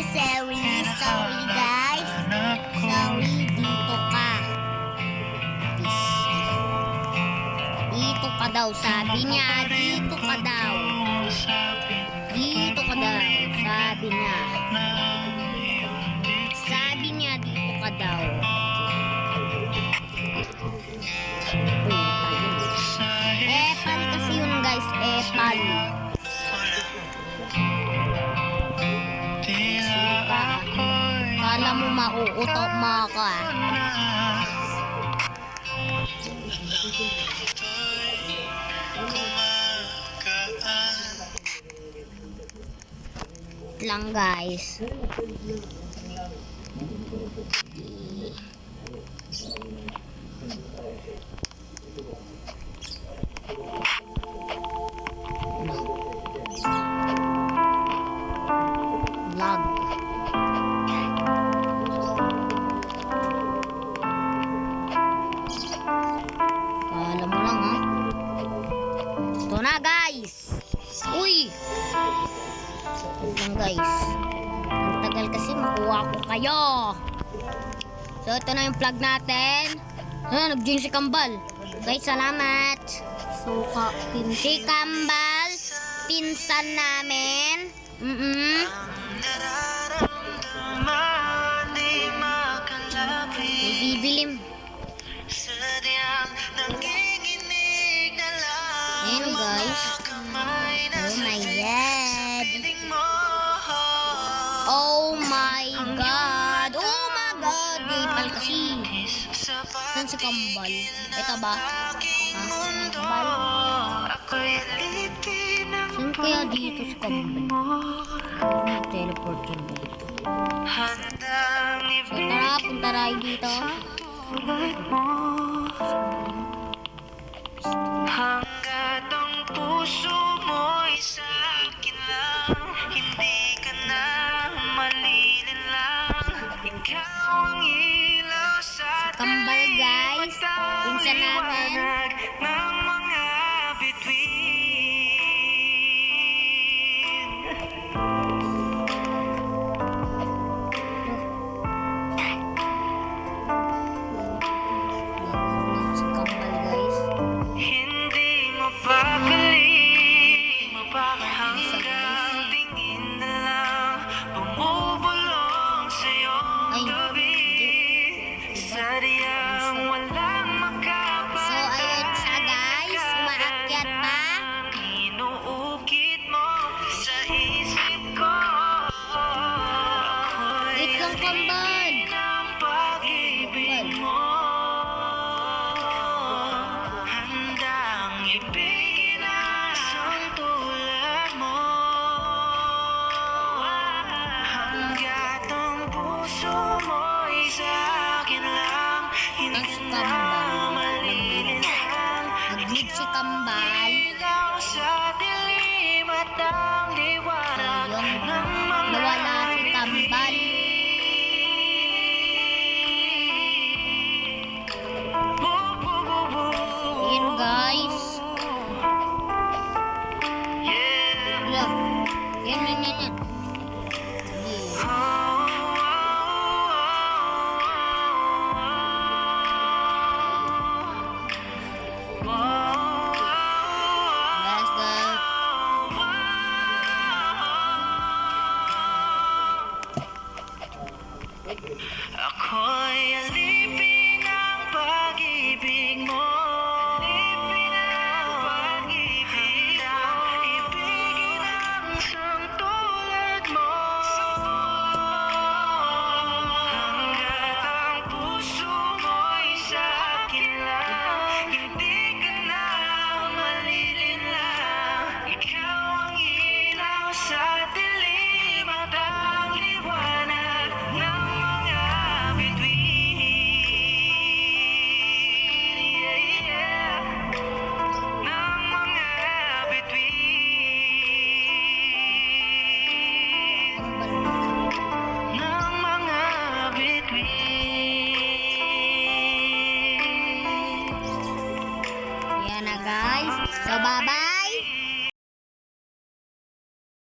Sorry guys. Sorry, dito ka. Dito ka daw, sabi niya. Dito ka daw. Dito ka daw, sabi niya. Sabi niya, dito ka daw. Epal kasi yun guys, epal. Kala mo mauutok mo ako lang guys. Vlog. Kala mo lang ha. Ito na guys. Uy. Lang guys. Ang tagal kasi makuha ko kayo. So ito na yung plug natin. Nag-join si Kambal. Guys, salamat. So si Kambal, pinsan namin. Bibilim. Ayan guys. Oh my god. Oh my god. Oh my god. Ipal kasi. Saan si Kambal? Ito ba? Kambal. Saan kaya dito si Kambal? Teleport yun dito. So tara, punta tayo dito. Hanggat ang puso mo'y sa'kin lang, hindi ka na malilinlang. Ikaw ang ilaw sa Kambal guys, pinsan namin. ng mga bituin. Si Kambal guys. Hindi mo pakali, hanggang tingin na lang bumubulong sa'yong gabi. Sadyang walang makapagdaan. So ayun siya guys, umaakyat pa. Inuukit mo sa isip ko. Wait lang Kambal. Ang pag-ibig mo, handang ibigin ang tulad mo. Hanggat ang puso mo'y sa'kin lang, hindi Tapos si ka na Kambal. malilinlang. Nag-lead si Kambal.